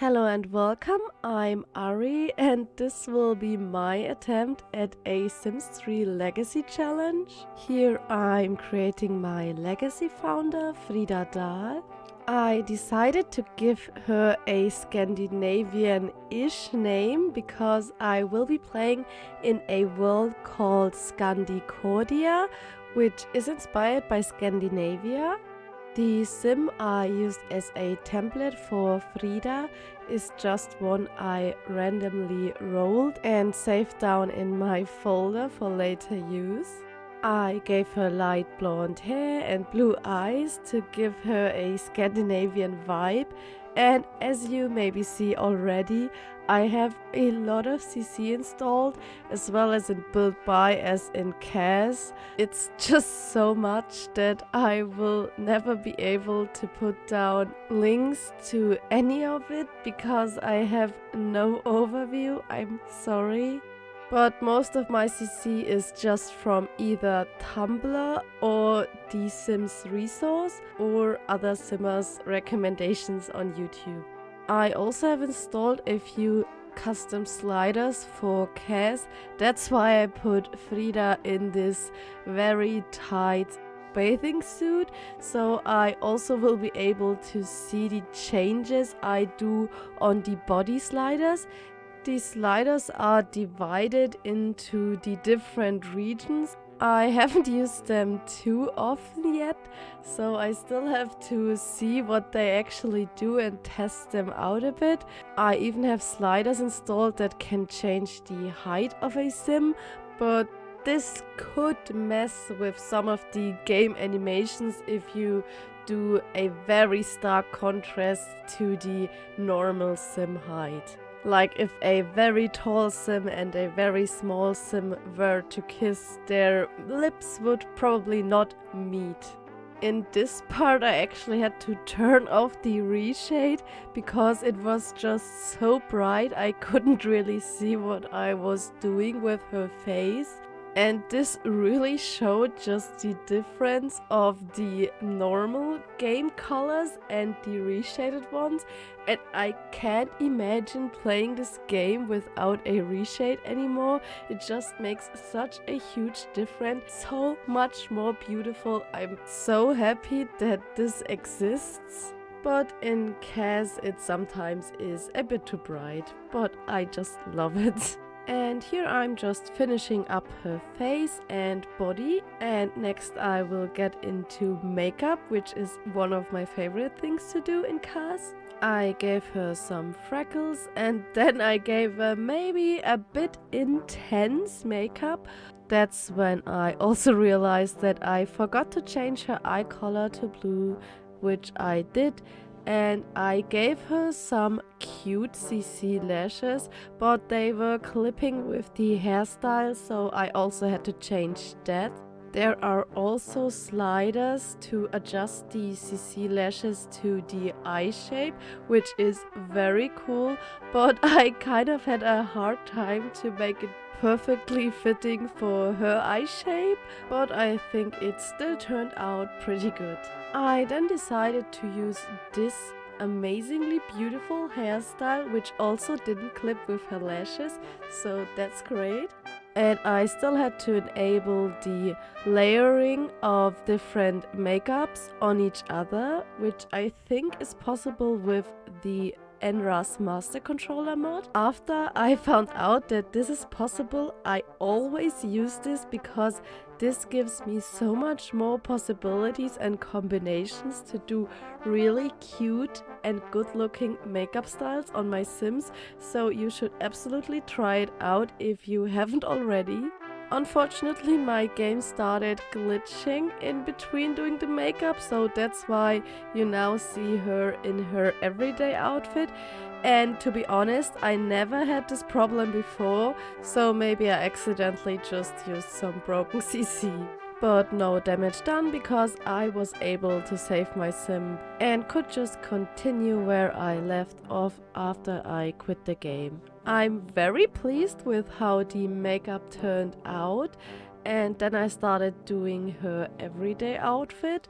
Hello and welcome, I'm Ari and this will be my attempt at a Sims 3 Legacy challenge. Here I'm creating my legacy founder, FRIEDA Dahl. I decided to give her a Scandinavian-ish name because I will be playing in a world called Scandicordia, which is inspired by Scandinavia. The sim I used as a template for Frieda is just one I randomly rolled and saved down in my folder for later use. I gave her light blonde hair and blue eyes to give her a Scandinavian vibe, and as you maybe see already, I have a lot of CC installed as well as in build by as in CAS. It's just so much that I will never be able to put down links to any of it because I have no overview. I'm sorry. But most of my CC is just from either Tumblr or the Sims resource or other Simmers recommendations on YouTube. I also have installed a few custom sliders for CAS. That's why I put Frieda in this very tight bathing suit, so I also will be able to see the changes I do on the body sliders. These sliders are divided into the different regions. I haven't used them too often yet, so I still have to see what they actually do and test them out a bit. I even have sliders installed that can change the height of a sim, but this could mess with some of the game animations if you do a very stark contrast to the normal sim height. Like if a very tall sim and a very small sim were to kiss, their lips would probably not meet. In this part I actually had to turn off the reshade because it was just so bright I couldn't really see what I was doing with her face. And this really showed just the difference of the normal game colors and the reshaded ones, and I can't imagine playing this game without a reshade anymore. It just makes such a huge difference, so much more beautiful. I'm so happy that this exists. But in CAS it sometimes is a bit too bright, but I just love it. And here I'm just finishing up her face and body, and next I will get into makeup, which is one of my favorite things to do in CAS. I gave her some freckles and then I gave her maybe a bit intense makeup. That's when I also realized that I forgot to change her eye color to blue, which I did. And I gave her some cute CC lashes, but they were clipping with the hairstyle, so I also had to change that. There are also sliders to adjust the CC lashes to the eye shape, which is very cool, but I kind of had a hard time to make it perfectly fitting for her eye shape, but I think it still turned out pretty good. I then decided to use this amazingly beautiful hairstyle, which also didn't clip with her lashes, so that's great. And I still had to enable the layering of different makeups on each other, which I think is possible with the NRAS Master Controller mod. After I found out that this is possible, I always use this because this gives me so much more possibilities and combinations to do really cute and good looking makeup styles on my Sims, so you should absolutely try it out if you haven't already. Unfortunately, my game started glitching in between doing the makeup, so that's why you now see her in her everyday outfit. And to be honest, I never had this problem before, so maybe I accidentally just used some broken CC. But no damage done because I was able to save my sim and could just continue where I left off after I quit the game. I'm very pleased with how the makeup turned out, and then I started doing her everyday outfit.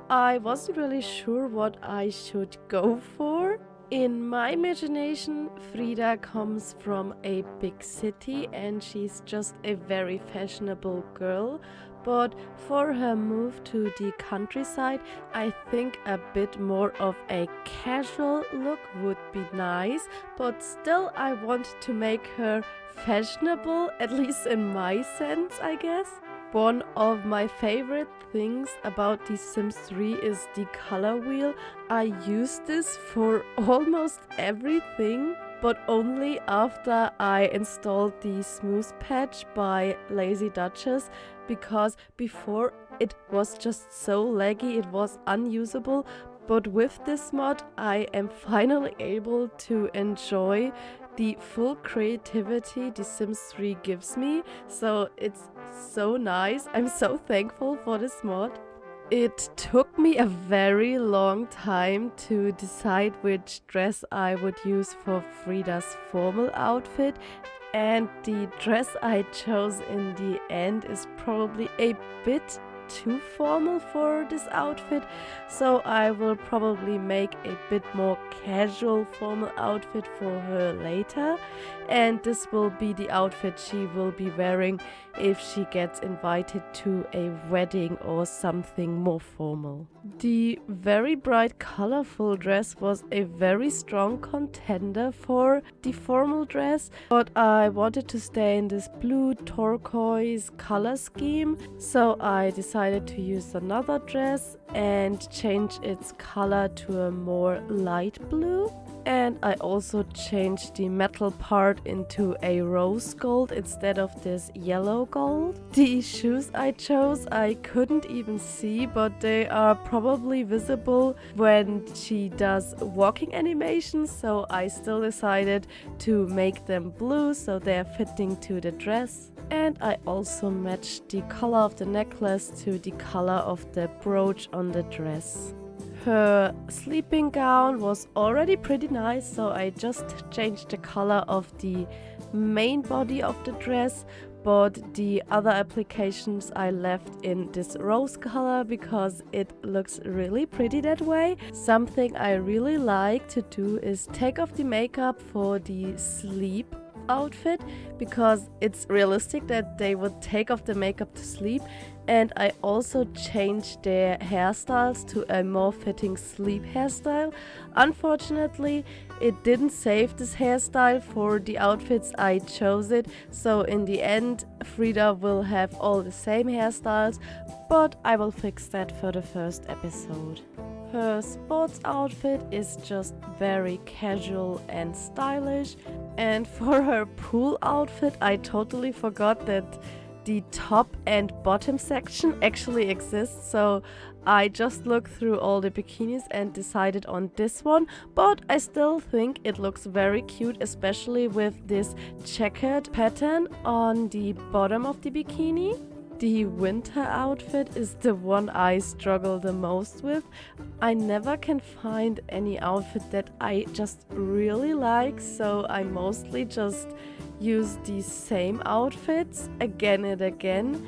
I wasn't really sure what I should go for. In my imagination, Frieda comes from a big city and she's just a very fashionable girl. But for her move to the countryside, I think a bit more of a casual look would be nice. But still, I want to make her fashionable, at least in my sense, I guess. One of my favorite things about The Sims 3 is the color wheel. I use this for almost everything, but only after I installed the smooth patch by Lazy Duchess, because before it was just so laggy, it was unusable. But with this mod, I am finally able to enjoy the full creativity The Sims 3 gives me, so it's so nice. I'm so thankful for this mod. It took me a very long time to decide which dress I would use for Frieda's formal outfit, and the dress I chose in the end is probably a bit too formal for this outfit, so I will probably make a bit more casual formal outfit for her later, and this will be the outfit she will be wearing if she gets invited to a wedding or something more formal. The very bright colorful dress was a very strong contender for the formal dress, but I wanted to stay in this blue turquoise color scheme, so I decided to use another dress and change its color to a more light blue. And I also changed the metal part into a rose gold instead of this yellow gold. The shoes I chose I couldn't even see, but they are probably visible when she does walking animations, so I still decided to make them blue so they are fitting to the dress. And I also matched the color of the necklace to the color of the brooch on the dress. Her sleeping gown was already pretty nice, so I just changed the color of the main body of the dress, but the other applications I left in this rose color because it looks really pretty that way. Something I really like to do is take off the makeup for the sleep outfit, because it's realistic that they would take off the makeup to sleep, and I also changed their hairstyles to a more fitting sleep hairstyle. Unfortunately, it didn't save this hairstyle for the outfits I chose it, so in the end Frieda will have all the same hairstyles, but I will fix that for the first episode. Her sports outfit is just very casual and stylish, and for her pool outfit I totally forgot that the top and bottom section actually exists, so I just looked through all the bikinis and decided on this one, but I still think it looks very cute, especially with this checkered pattern on the bottom of the bikini. The winter outfit is the one I struggle the most with. I never can find any outfit that I just really like, so I mostly just use the same outfits again and again.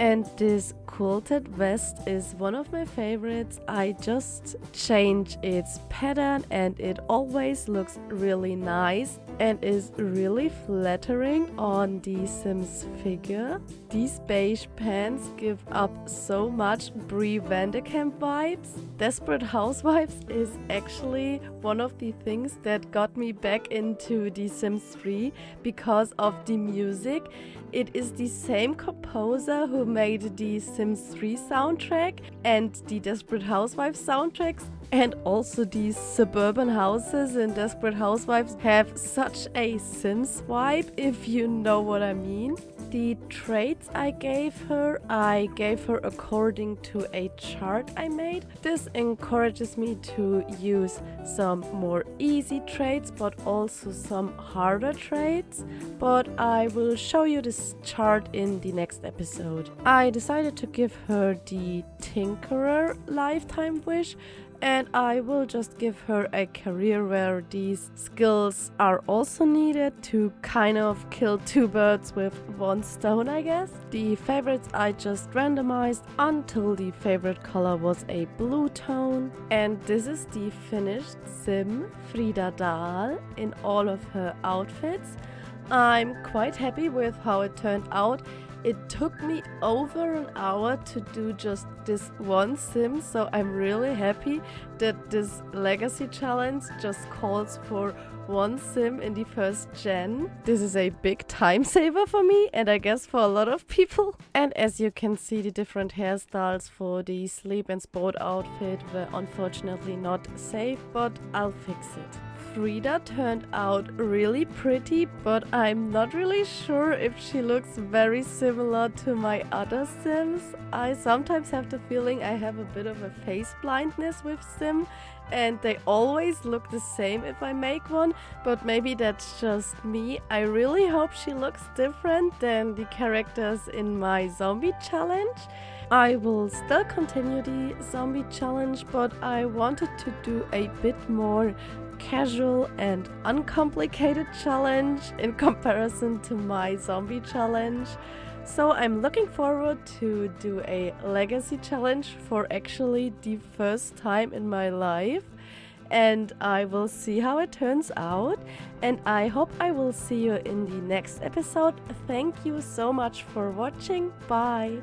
And this quilted vest is one of my favorites. I just change its pattern and it always looks really nice and is really flattering on the Sims figure. These beige pants give up so much Brie Vanderkamp vibes. Desperate Housewives is actually one of the things that got me back into The Sims 3 because of the music. It is the same composer who made the Sims 3 soundtrack and the Desperate Housewives soundtracks, and also these suburban houses in Desperate Housewives have such a Sims vibe, if you know what I mean. The traits I gave her according to a chart I made. This encourages me to use some more easy traits but also some harder traits, but I will show you this chart in the next episode. I decided to give her the Tinkerer lifetime wish. and I will just give her a career where these skills are also needed to kind of kill two birds with one stone, I guess. The favorites I just randomized until the favorite color was a blue tone, and this is the finished sim FRIEDA DAHL in all of her outfits. I'm quite happy with how it turned out. It took me over an hour to do just this one sim, so I'm really happy that this legacy challenge just calls for one sim in the first gen. This is a big time saver for me, and I guess for a lot of people. And as you can see, the different hairstyles for the sleep and sport outfit were unfortunately not safe, but I'll fix it. FRIEDA turned out really pretty, but I'm not really sure if she looks very similar to my other Sims. I sometimes have the feeling I have a bit of a face blindness with Sim, and they always look the same if I make one, but maybe that's just me. I really hope she looks different than the characters in my zombie challenge. I will still continue the zombie challenge, but I wanted to do a bit more casual and uncomplicated challenge in comparison to my zombie challenge. So I'm looking forward to do a legacy challenge for actually the first time in my life, and I will see how it turns out, and I hope I will see you in the next episode. Thank you so much for watching. Bye!